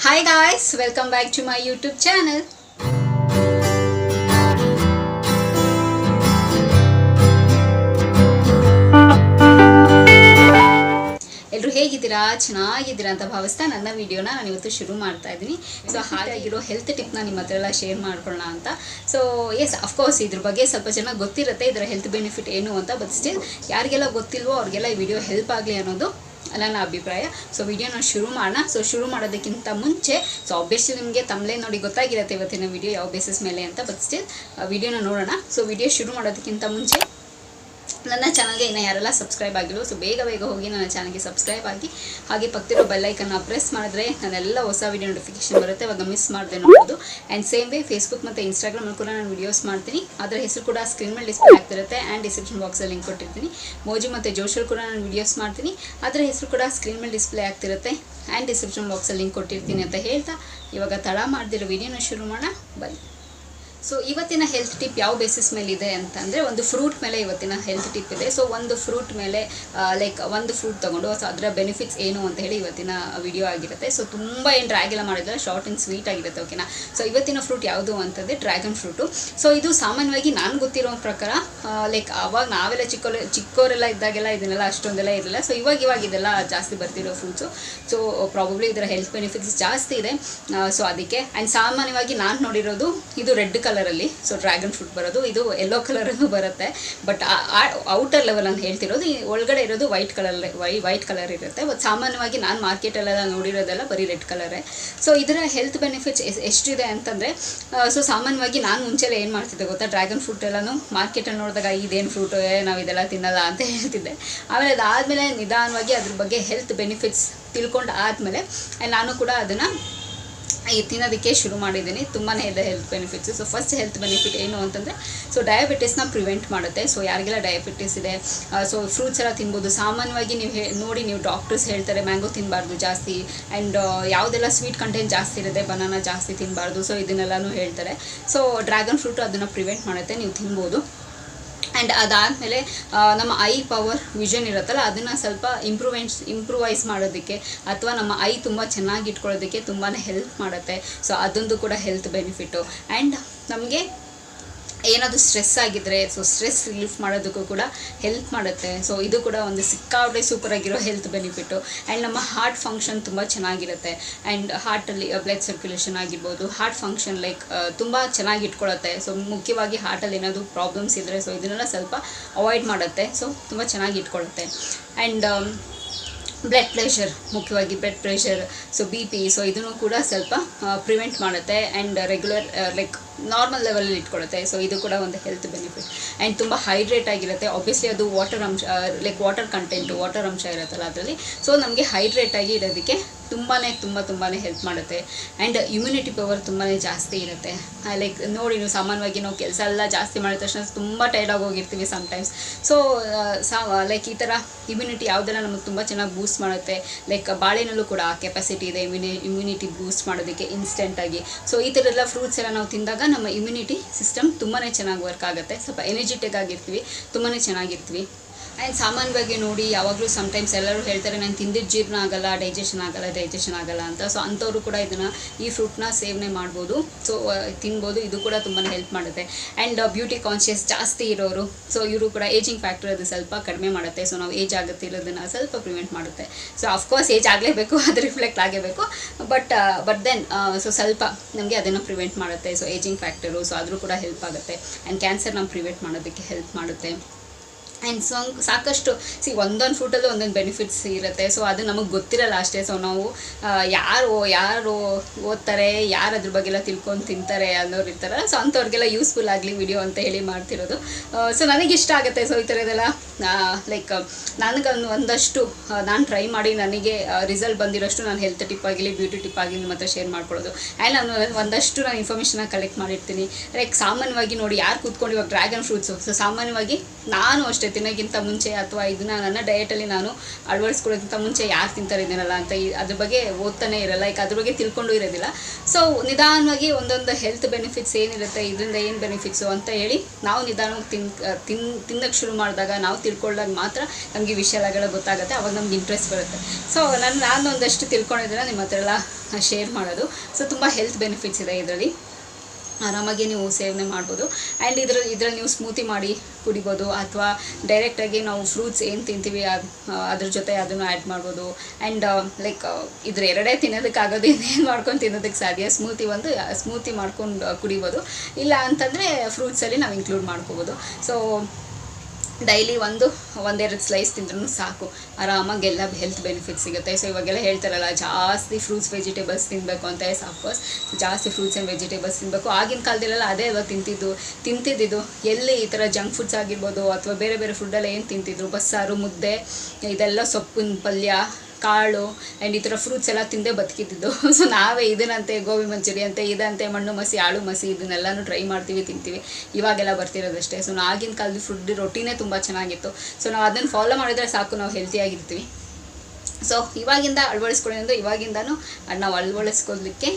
Hi guys, welcome back to my YouTube channel. ಎಲ್ಲರೂ ಹೇಗಿದ್ದೀರಾ ಚೆನ್ನಾಗಿದ್ದೀರಾ ಅಂತ ಭಾವಿಸ್ತಾ ನನ್ನ ವಿಡಿಯೋನ ನಾನು ಇವತ್ತು ಶುರು ಮಾಡ್ತಾ ಇದ್ದೀನಿ. ಸೊ ಹಾಗಾಗಿರೋ ಹೆಲ್ತ್ ಟಿಪ್ನ ನಿಮ್ಮ ಹತ್ರ ಎಲ್ಲ ಶೇರ್ ಮಾಡ್ಕೊಳ್ಳೋಣ ಅಂತ. ಸೊ ಎಸ್ ಅಫ್ಕೋರ್ಸ್ ಇದ್ರ ಬಗ್ಗೆ ಸ್ವಲ್ಪ ಜನ ಗೊತ್ತಿರುತ್ತೆ, ಇದರ ಹೆಲ್ತ್ ಬೆನಿಫಿಟ್ ಏನು ಅಂತ. ಬಟ್ ಸ್ಟಿಲ್ ಯಾರಿಗೆಲ್ಲ ಗೊತ್ತಿಲ್ವೋ ಅವ್ರಿಗೆಲ್ಲ ಈ ವಿಡಿಯೋ ಹೆಲ್ಪ್ ಆಗಲಿ ಅನ್ನೋದು ನನ್ನ ಅಭಿಪ್ರಾಯ. ಸೊ ವಿಡಿಯೋನ ಶುರು ಮಾಡೋಣ. ಸೊ ಶುರು ಮಾಡೋದಕ್ಕಿಂತ ಮುಂಚೆ ಸೊ ಆಬ್ವಿಯಸ್ಲಿ ನಿಮಗೆ ತಮ್ಮಲೇ ನೋಡಿ ಗೊತ್ತಾಗಿರುತ್ತೆ ಇವತ್ತಿನ ವಿಡಿಯೋ ಯಾವ ಬೇಸಿಸ್ ಮೇಲೆ ಅಂತ. ಬಟ್ ಸ್ಟಿಲ್ ವಿಡಿಯೋನ ನೋಡೋಣ. ಸೊ ವಿಡಿಯೋ ಶುರು ಮಾಡೋದಕ್ಕಿಂತ ಮುಂಚೆ ನನ್ನ ಚಾನಲ್ಗೆ ಇನ್ನು ಯಾರೆಲ್ಲ ಸಬ್ಸ್ಕ್ರೈಬ್ ಆಗಿಲ್ಲ ಸೊ ಬೇಗ ಹೋಗಿ ನನ್ನ ಚಾನಲ್ಗೆ ಸಬ್ಸ್ಕ್ರೈಬ್ ಆಗಿ, ಹಾಗೆ ಪಕ್ಕದಿರೋ ಬೆಲ್ಲೈಕನ್ನ ಪ್ರೆಸ್ ಮಾಡಿದ್ರೆ ನನ್ನೆಲ್ಲ ಹೊಸ ವಿಡಿಯೋ ನೋಟಿಫಿಕೇಶನ್ ಬರುತ್ತೆ, ಅವಾಗ ಮಿಸ್ ಮಾಡದೆ ನೋಡ್ಬೋದು. ಆ್ಯಂಡ್ ಸೇಮ್ ವೇ ಫೇಸ್ಬುಕ್ ಮತ್ತು ಇನ್ಸ್ಟಾಗ್ರಾಮಲ್ಲಿ ಕೂಡ ನಾನು ವೀಡಿಯೋಸ್ ಮಾಡ್ತೀನಿ, ಅದರ ಹೆಸರು ಕೂಡ ಸ್ಕ್ರೀನ್ ಮೇಲೆ ಡಿಸ್ಪ್ಲೇ ಆಗ್ತಿರುತ್ತೆ ಆ್ಯಂಡ್ ಡಿಸ್ಕ್ರಿಪ್ಷನ್ ಬಾಕ್ಸಲ್ಲಿ ಲಿಂಕ್ ಕೊಟ್ಟಿರ್ತೀನಿ. ಮೋಜು ಮತ್ತು ಜೋಶಲ್ಲಿ ಕೂಡ ನಾನು ವೀಡಿಯೋಸ್ ಮಾಡ್ತೀನಿ, ಅದರ ಹೆಸರು ಕೂಡ ಸ್ಕ್ರೀನ್ ಮೇಲೆ ಡಿಸ್ಪ್ಲೇ ಆಗ್ತಿರುತ್ತೆ ಆ್ಯಂಡ್ ಡಿಸ್ಕ್ರಿಪ್ಷನ್ ಬಾಕ್ಸಲ್ಲಿ ಲಿಂಕ್ ಕೊಟ್ಟಿರ್ತೀನಿ ಅಂತ ಹೇಳ್ತಾ ಇವಾಗ ತಡ ಮಾಡ್ದಿರೋ ವಿಡಿಯೋನ ಶುರು ಮಾಡೋಣ ಬನ್ನಿ. ಸೊ ಇವತ್ತಿನ ಹೆಲ್ತ್ ಟಿಪ್ ಯಾವ ಬೇಸಿಸ್ ಮೇಲೆ ಇದೆ ಅಂತಂದರೆ ಒಂದು ಫ್ರೂಟ್ ಮೇಲೆ ಇವತ್ತಿನ ಹೆಲ್ತ್ ಟಿಪ್ ಇದೆ. ಸೊ ಒಂದು ಫ್ರೂಟ್ ಮೇಲೆ ಒಂದು ಫ್ರೂಟ್ ತೊಗೊಂಡು ಸೊ ಅದರ ಬೆನಿಫಿಟ್ಸ್ ಏನು ಅಂತ ಹೇಳಿ ಇವತ್ತಿನ ವಿಡಿಯೋ ಆಗಿರುತ್ತೆ. ಸೊ ತುಂಬ ಏನು ಡ್ರ್ಯಾಗ್ ಎಲ್ಲ ಮಾಡಿದ್ರೆ ಶಾರ್ಟ್ ಆ್ಯಂಡ್ ಸ್ವೀಟ್ ಆಗಿರುತ್ತೆ, ಓಕೆನಾ. ಸೊ ಇವತ್ತಿನ ಫ್ರೂಟ್ ಯಾವುದು ಅಂತಂದರೆ ಡ್ರ್ಯಾಗನ್ ಫ್ರೂಟು. ಸೊ ಇದು ಸಾಮಾನ್ಯವಾಗಿ ನಾನು ಗೊತ್ತಿರೋ ಪ್ರಕಾರ ಅವಾಗ ನಾವೆಲ್ಲ ಚಿಕ್ಕವರೆಲ್ಲ ಇದ್ದಾಗೆಲ್ಲ ಇದನ್ನೆಲ್ಲ ಅಷ್ಟೊಂದೆಲ್ಲ ಇರಲಿಲ್ಲ. ಸೊ ಇವಾಗ ಇದೆಲ್ಲ ಜಾಸ್ತಿ ಬರ್ತಿರೋ ಫ್ರೂಟ್ಸು. ಸೊ ಪ್ರಾಬಬ್ಲಿ ಇದರ ಹೆಲ್ತ್ ಬೆನಿಫಿಟ್ಸ್ ಜಾಸ್ತಿ ಇದೆ. ಸೊ ಅದಕ್ಕೆ ಆ್ಯಂಡ್ ಸಾಮಾನ್ಯವಾಗಿ ನಾನು ನೋಡಿರೋದು ಇದು ರೆಡ್ ಕಲರಲ್ಲಿ ಸೊ ಡ್ರ್ಯಾಗನ್ ಫ್ರೂಟ್ ಬರೋದು, ಇದು ಯೆಲ್ಲೋ ಕಲರಲ್ಲೂ ಬರುತ್ತೆ. ಬಟ್ ಔಟರ್ ಲೆವೆಲ್ ಅಂತ ಹೇಳ್ತಿರೋದು, ಒಳಗಡೆ ಇರೋದು ವೈಟ್ ಕಲರ್ ಇರುತ್ತೆ. ಬಟ್ ಸಾಮಾನ್ಯವಾಗಿ ನಾನು ಮಾರ್ಕೆಟಲ್ಲೆಲ್ಲ ನೋಡಿರೋದೆಲ್ಲ ಬರೀ ರೆಡ್ ಕಲರೇ. ಸೊ ಇದರ ಹೆಲ್ತ್ ಬೆನಿಫಿಟ್ಸ್ ಎಷ್ಟಿದೆ ಅಂತಂದರೆ ಸೊ ಸಾಮಾನ್ಯವಾಗಿ ನಾನು ಮುಂಚೆಲ್ಲ ಏನು ಮಾಡ್ತಿದ್ದೆ ಗೊತ್ತಾ, ಡ್ರ್ಯಾಗನ್ ಫ್ರೂಟ್ ಎಲ್ಲನೂ ಮಾರ್ಕೆಟಲ್ಲಿ ನೋಡಿದಾಗ ಇದೇನು ಫ್ರೂಟು ನಾವು ಇದೆಲ್ಲ ತಿನ್ನಲ್ಲ ಅಂತ ಹೇಳ್ತಿದ್ದೆ. ಆಮೇಲೆ ಅದಾದಮೇಲೆ ನಿಧಾನವಾಗಿ ಅದ್ರ ಬಗ್ಗೆ ಹೆಲ್ತ್ ಬೆನಿಫಿಟ್ಸ್ ತಿಳ್ಕೊಂಡು ಆದಮೇಲೆ ನಾನು ಕೂಡ ಅದನ್ನು ತಿನ್ನೋದಕ್ಕೆ ಶುರು ಮಾಡಿದ್ದೀನಿ. ತುಂಬಾ ಇದೆ health benefits. So first health benefit ಏನು ಅಂತಂದರೆ ಸೊ ಡಯಾಬಿಟಿಸ್ನ ಪ್ರಿವೆಂಟ್ ಮಾಡುತ್ತೆ. ಸೊ ಯಾರಿಗೆಲ್ಲ ಡಯಾಬಿಟಿಸ್ ಇದೆ ಸೊ ಫ್ರೂಟ್ಸ್ ಎಲ್ಲ ತಿನ್ಬೋದು. ಸಾಮಾನ್ಯವಾಗಿ ನೀವು ಡಾಕ್ಟರ್ಸ್ ಹೇಳ್ತಾರೆ ಮ್ಯಾಂಗೋ ತಿನ್ನಬಾರ್ದು ಜಾಸ್ತಿ, ಆ್ಯಂಡ್ ಯಾವುದೆಲ್ಲ ಸ್ವೀಟ್ ಕಂಟೆಂಟ್ ಜಾಸ್ತಿ ಇರುತ್ತೆ, ಬನಾನಾ ಜಾಸ್ತಿ ತಿನ್ನಬಾರ್ದು. ಸೊ ಇದನ್ನೆಲ್ಲನೂ ಹೇಳ್ತಾರೆ. ಸೊ ಡ್ರ್ಯಾಗನ್ ಫ್ರೂಟು ಅದನ್ನು ಪ್ರಿವೆಂಟ್ ಮಾಡುತ್ತೆ, ನೀವು ತಿನ್ಬೋದು. ಆ್ಯಂಡ್ ಅದಾದಮೇಲೆ ನಮ್ಮ ಐ ಪವರ್ ವಿಷನ್ ಇರುತ್ತಲ್ಲ ಅದನ್ನು ಸ್ವಲ್ಪ ಇಂಪ್ರೂವೈಸ್ ಮಾಡೋದಕ್ಕೆ ಅಥವಾ ನಮ್ಮ ಐ ತುಂಬ ಚೆನ್ನಾಗಿ ಇಟ್ಕೊಳ್ಳೋದಕ್ಕೆ ತುಂಬಾ ಹೆಲ್ಪ್ ಮಾಡುತ್ತೆ. ಸೊ ಅದೊಂದು ಕೂಡ ಹೆಲ್ತ್ ಬೆನಿಫಿಟ್ಟು. ಆ್ಯಂಡ್ ನಮಗೆ ಏನಾದರೂ ಸ್ಟ್ರೆಸ್ ಆಗಿದ್ದರೆ ಸೊ ಸ್ಟ್ರೆಸ್ ರಿಲೀಫ್ ಮಾಡೋದಕ್ಕೂ ಕೂಡ ಹೆಲ್ಪ್ ಮಾಡುತ್ತೆ. ಸೊ ಇದು ಕೂಡ ಒಂದು ಸಿಕ್ಕಾಪಟ್ಟೆ ಸೂಪರಾಗಿರೋ ಹೆಲ್ತ್ ಬೆನಿಫಿಟ್ಟು. ಆ್ಯಂಡ್ ನಮ್ಮ ಹಾರ್ಟ್ ಫಂಕ್ಷನ್ ತುಂಬ ಚೆನ್ನಾಗಿರುತ್ತೆ. ಆ್ಯಂಡ್ ಹಾರ್ಟಲ್ಲಿ ಬ್ಲಡ್ ಸರ್ಕ್ಯುಲೇಷನ್ ಆಗಿರ್ಬೋದು, ಹಾರ್ಟ್ ಫಂಕ್ಷನ್ ತುಂಬ ಚೆನ್ನಾಗಿ ಇಟ್ಕೊಳ್ಳುತ್ತೆ. ಸೊ ಮುಖ್ಯವಾಗಿ ಹಾರ್ಟಲ್ಲಿ ಏನಾದರೂ ಪ್ರಾಬ್ಲಮ್ಸ್ ಇದ್ದರೆ ಸೊ ಇದನ್ನೆಲ್ಲ ಸ್ವಲ್ಪ ಅವಾಯ್ಡ್ ಮಾಡುತ್ತೆ. ಸೊ ತುಂಬ ಚೆನ್ನಾಗಿ ಇಟ್ಕೊಳ್ಳುತ್ತೆ. ಆ್ಯಂಡ್ ಬ್ಲಡ್ ಪ್ರೆಷರ್, ಮುಖ್ಯವಾಗಿ blood pressure, so BP, so ಇದನ್ನು ಕೂಡ ಸ್ವಲ್ಪ ಪ್ರಿವೆಂಟ್ ಮಾಡುತ್ತೆ ಆ್ಯಂಡ್ ರೆಗ್ಯುಲರ್ ನಾರ್ಮಲ್ ಲೆವೆಲಲ್ಲಿ ಇಟ್ಕೊಳ್ಳುತ್ತೆ. ಸೊ ಇದು ಕೂಡ ಒಂದು ಹೆಲ್ತ್ ಬೆನಿಫಿಟ್. ಆ್ಯಂಡ್ ತುಂಬ ಹೈಡ್ರೇಟ್ ಆಗಿರುತ್ತೆ. ಆಬ್ವಿಯಸ್ಲಿ ಅದು ವಾಟರ್ ವಾಟರ್ ಅಂಶ ಇರುತ್ತಲ್ಲ ಅದರಲ್ಲಿ. ಸೊ ನಮಗೆ ಹೈಡ್ರೇಟ್ ಆಗಿ ಇರೋದಕ್ಕೆ ತುಂಬಾ ಹೆಲ್ಪ್ ಮಾಡುತ್ತೆ. ಆ್ಯಂಡ್ ಇಮ್ಯುನಿಟಿ ಪವರ್ ತುಂಬಾ ಜಾಸ್ತಿ ಇರುತ್ತೆ. ನೋಡಿ ನೀವು ಸಾಮಾನ್ಯವಾಗಿ ನಾವು ಕೆಲಸ ಎಲ್ಲ ಜಾಸ್ತಿ ಮಾಡಿದ ತಕ್ಷಣ ತುಂಬ ಟೈರ್ಡಾಗಿ ಹೋಗಿರ್ತೀವಿ ಸಮ್ಟೈಮ್ಸ್. ಸೊ ಈ ಥರ ಇಮ್ಯುನಿಟಿ ಯಾವುದೆಲ್ಲ ನಮಗೆ ತುಂಬ ಚೆನ್ನಾಗಿ ಬೂಸ್ಟ್ ಮಾಡುತ್ತೆ. ಬಾಳೆನಲ್ಲೂ ಕೂಡ ಆ ಕೆಪಾಸಿಟಿ ಇದೆ ಇಮ್ಯುನಿಟಿ ಬೂಸ್ಟ್ ಮಾಡೋದಕ್ಕೆ ಇನ್ಸ್ಟೆಂಟಾಗಿ. ಸೊ ಈ ಥರ ಎಲ್ಲ ಫ್ರೂಟ್ಸ್ ಎಲ್ಲ ನಾವು ತಿಂದಾಗ ನಮ್ಮ ಇಮ್ಯುನಿಟಿ ಸಿಸ್ಟಮ್ ತುಂಬಾ ಚೆನ್ನಾಗಿ ವರ್ಕ್ ಆಗುತ್ತೆ. ಸ್ವಲ್ಪ ಎನರ್ಜೆಟಿಕ್ ಆಗಿರ್ತೀವಿ, ತುಂಬಾ ಚೆನ್ನಾಗಿರ್ತೀವಿ. ಆ್ಯಂಡ್ ಸಾಮಾನ್ಯವಾಗಿ ನೋಡಿ ಯಾವಾಗಲೂ ಸಮ್ಟೈಮ್ಸ್ ಎಲ್ಲರೂ ಹೇಳ್ತಾರೆ ನಾನು ತಿಂದಿದ್ದು ಜೀರ್ಣ ಆಗಲ್ಲ, ಡೈಜೆಷನ್ ಆಗಲ್ಲ ಅಂತ. ಸೊ ಅಂಥವರು ಕೂಡ ಈ ಫ್ರೂಟ್ನ ಸೇವನೆ ಮಾಡ್ಬೋದು. ಸೊ ತಿನ್ಬೋದು. ಇದು ಕೂಡ ತುಂಬಾ ಹೆಲ್ಪ್ ಮಾಡುತ್ತೆ. ಆ್ಯಂಡ್ ಬ್ಯೂಟಿ ಕಾನ್ಷಿಯಸ್ ಜಾಸ್ತಿ ಇರೋರು ಸೊ ಇವರು ಕೂಡ ಏಜಿಂಗ್ ಫ್ಯಾಕ್ಟರ್ ಅದು ಸ್ವಲ್ಪ ಕಡಿಮೆ ಮಾಡುತ್ತೆ. ಸೊ ನಾವು ಏಜ್ ಆಗುತ್ತಿರೋದನ್ನು ಸ್ವಲ್ಪ ಪ್ರಿವೆಂಟ್ ಮಾಡುತ್ತೆ. ಸೊ ಅಫ್ಕೋರ್ಸ್ ಏಜ್ ಆಗಲೇಬೇಕು, ಅದು ರಿಫ್ಲೆಕ್ಟ್ ಆಗಲೇಬೇಕು. ಬಟ್ ದೆನ್ ಸೊ ಸ್ವಲ್ಪ ನಮಗೆ ಅದನ್ನು ಪ್ರಿವೆಂಟ್ ಮಾಡುತ್ತೆ. ಸೊ ಏಜಿಂಗ್ ಫ್ಯಾಕ್ಟರು ಸೊ ಆದರೂ ಕೂಡ ಹೆಲ್ಪ್ ಆಗುತ್ತೆ. ಆ್ಯಂಡ್ ಕ್ಯಾನ್ಸರ್ನ ಪ್ರಿವೆಂಟ್ ಮಾಡೋದಕ್ಕೆ ಹೆಲ್ಪ್ ಮಾಡುತ್ತೆ. ಆ್ಯಂಡ್ ಸಾಕಷ್ಟು ಒಂದೊಂದು ಫ್ರೂಟಲ್ಲೂ ಒಂದೊಂದು ಬೆನಿಫಿಟ್ಸ್ ಇರುತ್ತೆ. ಸೊ ಅದು ನಮಗೆ ಗೊತ್ತಿರಲ್ಲ ಅಷ್ಟೇ. ಸೊ ನಾವು ಯಾರು ಓದ್ತಾರೆ, ಯಾರು ಅದ್ರ ಬಗ್ಗೆ ಎಲ್ಲ ತಿಳ್ಕೊಂಡು ತಿಂತಾರೆ ಅನ್ನೋರು ಇರ್ತಾರಲ್ಲ, ಸೊ ಅಂಥವ್ರಿಗೆಲ್ಲ ಯೂಸ್ಫುಲ್ ಆಗಲಿ ವಿಡಿಯೋ ಅಂತ ಹೇಳಿ ಮಾಡ್ತಿರೋದು. ಸೊ ನನಗಿಷ್ಟ ಆಗುತ್ತೆ. ಸೊ ಈ ಥರದ್ದೆಲ್ಲ ಒಂದಷ್ಟು ನಾನು ಟ್ರೈ ಮಾಡಿ ನನಗೆ ರಿಸಲ್ಟ್ ಬಂದಿರೋಷ್ಟು ನಾನು ಹೆಲ್ತ್ ಟಿಪ್ ಆಗಲಿ ಬ್ಯೂಟಿ ಟಿಪ್ ಆಗಲಿ ನಿಮ್ಮ ಹತ್ರ ಶೇರ್ ಮಾಡ್ಕೊಳ್ಳೋದು. ಆ್ಯಂಡ್ ನಾನು ಒಂದಷ್ಟು ನಾನು ಇನ್ಫಾರ್ಮೇಷನ್ನ ಕಲೆಕ್ಟ್ ಮಾಡಿರ್ತೀನಿ. ಸಾಮಾನ್ಯವಾಗಿ ನೋಡಿ ಯಾರು ಕೂತ್ಕೊಂಡು ಇವಾಗ ಡ್ರ್ಯಾಗನ್ ಫ್ರೂಟ್ಸು ಸೊ ಸಾಮಾನ್ಯವಾಗಿ ನಾನು ಅಷ್ಟೇ ತಿನ್ನೋಕ್ಕಿಂತ ಮುಂಚೆ ಅಥವಾ ಇದನ್ನು ನನ್ನ ಡಯಟಲ್ಲಿ ನಾನು ಅಳವಡಿಸ್ಕೊಳ್ಳೋಕ್ಕಿಂತ ಮುಂಚೆ ಯಾರು ತಿಂತಾರೆ ಇದನ್ನೆಲ್ಲ ಅಂತ ಅದ್ರ ಬಗ್ಗೆ ಓದ್ತಾನೆ ಇರಲ್ಲ, ಲೈಕ್ ಅದ್ರ ಬಗ್ಗೆ ತಿಳ್ಕೊಂಡು ಇರೋದಿಲ್ಲ. ಸೊ ನಿಧಾನವಾಗಿ ಒಂದೊಂದು ಹೆಲ್ತ್ ಬೆನಿಫಿಟ್ಸ್ ಏನಿರುತ್ತೆ, ಇದರಿಂದ ಏನು ಬೆನಿಫಿಟ್ಸು ಅಂತ ಹೇಳಿ ನಾವು ನಿಧಾನವಾಗಿ ತಿನ್ನೋಕ್ಕೆ ಶುರು ಮಾಡಿದಾಗ, ನಾವು ತಿಳ್ಕೊಂಡಾಗ ಮಾತ್ರ ನಮಗೆ ವಿಷಯಗಳ ಗೊತ್ತಾಗುತ್ತೆ, ಅವಾಗ ನಮ್ಗೆ ಇಂಟ್ರೆಸ್ಟ್ ಬರುತ್ತೆ. ಸೊ ನಾನು ಒಂದಷ್ಟು ತಿಳ್ಕೊಂಡಿದ್ರೆ ನಿಮ್ಮ ಹತ್ರ ಎಲ್ಲ ಶೇರ್ ಮಾಡೋದು. ಸೊ ತುಂಬ ಹೆಲ್ತ್ ಬೆನಿಫಿಟ್ಸ್ ಇದೆ ಇದರಲ್ಲಿ, ಆರಾಮಾಗಿ ನೀವು ಸೇವನೆ ಮಾಡ್ಬೋದು. ಆ್ಯಂಡ್ ಇದರಲ್ಲಿ ನೀವು ಸ್ಮೂತಿ ಮಾಡಿ ಕುಡಿಬೋದು, ಅಥವಾ ಡೈರೆಕ್ಟಾಗಿ ನಾವು ಫ್ರೂಟ್ಸ್ ಏನು ತಿಂತೀವಿ ಅದ್ರ ಜೊತೆ ಅದನ್ನು ಆ್ಯಡ್ ಮಾಡ್ಬೋದು. ಆ್ಯಂಡ್ ಲೈಕ್ ಇದ್ರ ಎರಡೇ ತಿನ್ನೋದಕ್ಕಾಗೋದು, ಇನ್ನೇನು ಮಾಡ್ಕೊಂಡು ತಿನ್ನೋದಕ್ಕೆ ಸಾಧ್ಯ. ಸ್ಮೂತಿ ಮಾಡ್ಕೊಂಡು ಕುಡಿಬೋದು, ಇಲ್ಲ ಅಂತಂದರೆ ಫ್ರೂಟ್ಸಲ್ಲಿ ನಾವು ಇನ್ಕ್ಲೂಡ್ ಮಾಡ್ಕೋಬೋದು. ಸೊ ಡೈಲಿ ಒಂದೆರಡು ಸ್ಲೈಸ್ ತಿಂದ್ರೂ ಸಾಕು, ಆರಾಮಾಗಿ ಎಲ್ಲ ಹೆಲ್ತ್ ಬೆನಿಫಿಟ್ಸ್ ಸಿಗುತ್ತೆ. ಸೊ ಇವಾಗೆಲ್ಲ ಹೇಳ್ತಾರಲ್ಲ ಜಾಸ್ತಿ ಫ್ರೂಟ್ಸ್ ವೆಜಿಟೇಬಲ್ಸ್ ತಿನ್ನಬೇಕು ಅಂತ. ಅಫ್ಕೋರ್ಸ್ ಜಾಸ್ತಿ ಫ್ರೂಟ್ಸ್ ಆ್ಯಂಡ್ ವೆಜಿಟೇಬಲ್ಸ್ ತಿನ್ನಬೇಕು. ಆಗಿನ ಕಾಲದಲ್ಲೆಲ್ಲ ಅದೇ ಅಲ್ವಾ ತಿಂತಿದ್ದು. ಎಲ್ಲಿ ಈ ಥರ ಜಂಕ್ ಫುಡ್ಸ್ ಆಗಿರ್ಬೋದು ಅಥವಾ ಬೇರೆ ಬೇರೆ ಫುಡ್ಡೆಲ್ಲ ಏನು ತಿಂತಿದ್ರು, ಬಸ್ಸಾರು, ಮುದ್ದೆ, ಇದೆಲ್ಲ ಸೊಪ್ಪಿನ ಪಲ್ಯ, ಕಾಳು ಆ್ಯಂಡ್ ಈ ಥರ ಫ್ರೂಟ್ಸ್ ಎಲ್ಲ ತಿಂದೇ ಬದುಕಿದ್ದು. ಸೊ ನಾವೇ ಇದನ್ನಂತೆ ಗೋಬಿ ಮಂಚೂರಿ ಅಂತೆ, ಇದಂತೆ ಮಣ್ಣು ಮಸಿ, ಆಳು ಮಸಿ, ಇದನ್ನೆಲ್ಲನೂ ಟ್ರೈ ಮಾಡ್ತೀವಿ, ತಿಂತೀವಿ. ಇವಾಗೆಲ್ಲ ಬರ್ತಿರೋದಷ್ಟೇ. ಸೊ ಆಗಿನ ಕಾಲದ ಫುಡ್ ರೊಟ್ಟಿನೇ ತುಂಬ ಚೆನ್ನಾಗಿತ್ತು. ಸೊ ನಾವು ಅದನ್ನು ಫಾಲೋ ಮಾಡಿದ್ರೆ ಸಾಕು, ನಾವು ಹೆಲ್ತಿಯಾಗಿರ್ತೀವಿ. ಸೊ ಇವಾಗಿಂದ ಅಳವಡಿಸ್ಕೊಳ್ಳೋದ್ರಿಂದ ಇವಾಗಿಂದನೂ ನಾವು ಅಳವಡಿಸ್ಕೊಳ್ಳಲಿಕ್ಕೆ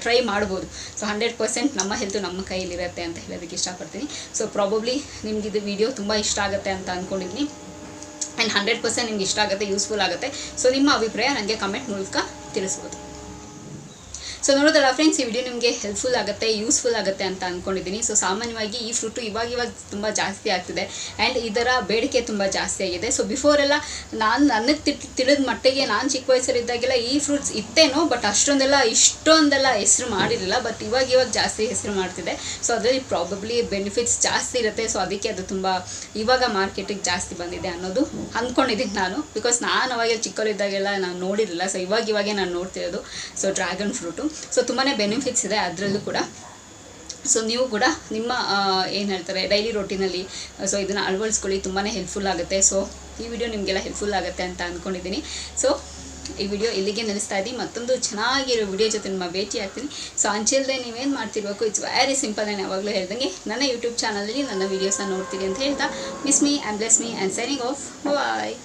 ಟ್ರೈ ಮಾಡ್ಬೋದು. ಸೊ 100% ನಮ್ಮ ಹೆಲ್ತು ನಮ್ಮ ಕೈಯಲ್ಲಿರುತ್ತೆ ಅಂತ ಹೇಳೋದಕ್ಕೆ ಇಷ್ಟಪಡ್ತೀನಿ. ಸೊ ಪ್ರಾಬಬ್ಲಿ ನಿಮ್ಗೆ ಇದು ವಿಡಿಯೋ ತುಂಬ ಇಷ್ಟ ಆಗುತ್ತೆ ಅಂತ ಅಂದ್ಕೊಂಡಿದ್ದೀನಿ. ಆ್ಯಂಡ್ 100% ನಿಮ್ಗೆ ಇಷ್ಟ ಆಗುತ್ತೆ, ಯೂಸ್ಫುಲ್ ಆಗುತ್ತೆ. ಸೊ ನಿಮ್ಮ ಅಭಿಪ್ರಾಯ ನನಗೆ ಕಮೆಂಟ್ ಮೂಲಕ ತಿಳಿಸ್ಬೋದು. ಸೊ ನೋಡೋದಲ್ಲ ಫ್ರೆಂಡ್ಸ್, ಈ ವಿಡಿಯೋ ನಿಮಗೆ ಹೆಲ್ಪ್ಫುಲ್ ಆಗುತ್ತೆ, ಯೂಸ್ಫುಲ್ ಆಗುತ್ತೆ ಅಂತ ಅಂದ್ಕೊಂಡಿದ್ದೀನಿ. ಸೊ ಸಾಮಾನ್ಯವಾಗಿ ಈ ಫ್ರೂಟು ಇವಾಗ ತುಂಬ ಜಾಸ್ತಿ ಆಗ್ತಿದೆ ಆ್ಯಂಡ್ ಇದರ ಬೇಡಿಕೆ ತುಂಬ ಜಾಸ್ತಿ ಆಗಿದೆ. ಸೊ ಬಿಫೋರೆಲ್ಲ ನನಗೆ ತಿಳಿದ ಮಟ್ಟಿಗೆ ನಾನು ಚಿಕ್ಕ ವಯಸ್ಸಲ್ಲಿದ್ದಾಗೆಲ್ಲ ಈ ಫ್ರೂಟ್ಸ್ ಇತ್ತೇನೋ, ಬಟ್ ಇಷ್ಟೊಂದೆಲ್ಲ ಹೆಸರು ಮಾಡಿರಲಿಲ್ಲ. ಬಟ್ ಇವಾಗ ಜಾಸ್ತಿ ಹೆಸರು ಮಾಡ್ತಿದೆ. ಸೊ ಅದರಲ್ಲಿ ಪ್ರಾಬಬ್ಲಿ ಬೆನಿಫಿಟ್ಸ್ ಜಾಸ್ತಿ ಇರುತ್ತೆ. ಸೊ ಅದಕ್ಕೆ ಅದು ತುಂಬ ಇವಾಗ ಮಾರ್ಕೆಟಿಗೆ ಜಾಸ್ತಿ ಬಂದಿದೆ ಅನ್ನೋದು ಅಂದ್ಕೊಂಡಿದ್ದೀನಿ ನಾನು. ಬಿಕಾಸ್ ನಾನು ಅವಾಗ ಚಿಕ್ಕವರಿದ್ದಾಗೆಲ್ಲ ನಾನು ನೋಡಿರಲಿಲ್ಲ. ಸೊ ಇವಾಗೇ ನಾನು ನೋಡ್ತಿರೋದು. ಸೊ ಡ್ರ್ಯಾಗನ್ ಫ್ರೂಟು ಸೊ ತುಂಬಾ ಬೆನಿಫಿಟ್ಸ್ ಇದೆ ಅದರಲ್ಲೂ ಕೂಡ. ಸೊ ನೀವು ಕೂಡ ನಿಮ್ಮ ಏನು ಹೇಳ್ತಾರೆ ಡೈಲಿ ರೊಟೀನಲ್ಲಿ ಸೊ ಇದನ್ನು ಅಳವಡಿಸ್ಕೊಳ್ಳಿ, ತುಂಬಾ ಹೆಲ್ಪ್ಫುಲ್ ಆಗುತ್ತೆ. ಸೊ ಈ ವಿಡಿಯೋ ನಿಮಗೆಲ್ಲ ಹೆಲ್ಪ್ಫುಲ್ ಆಗುತ್ತೆ ಅಂತ ಅಂದ್ಕೊಂಡಿದ್ದೀನಿ. ಸೊ ಈ ವಿಡಿಯೋ ಇಲ್ಲಿಗೆ ನಿಲ್ಲಿಸ್ತಾ ಇದ್ದೀನಿ. ಮತ್ತೊಂದು ಚೆನ್ನಾಗಿರೋ ವಿಡಿಯೋ ಜೊತೆ ನಿಮ್ಮ ಭೇಟಿ ಆಗ್ತೀನಿ. ಸೊ ಅಂಚಲ್ದೆ ನೀವೇನು ಮಾಡ್ತಿರ್ಬೇಕು, ಇಟ್ಸ್ ವೆರಿ ಸಿಂಪಲ್. ನಾನು ಯಾವಾಗಲೂ ಹೇಳ್ದಂಗೆ ನನ್ನ ಯೂಟ್ಯೂಬ್ ಚಾನಲಲ್ಲಿ ನನ್ನ ವೀಡಿಯೋಸ್ನ ನೋಡ್ತೀರಿ ಅಂತ ಹೇಳ್ತಾ miss me and bless me and signing off. Bye.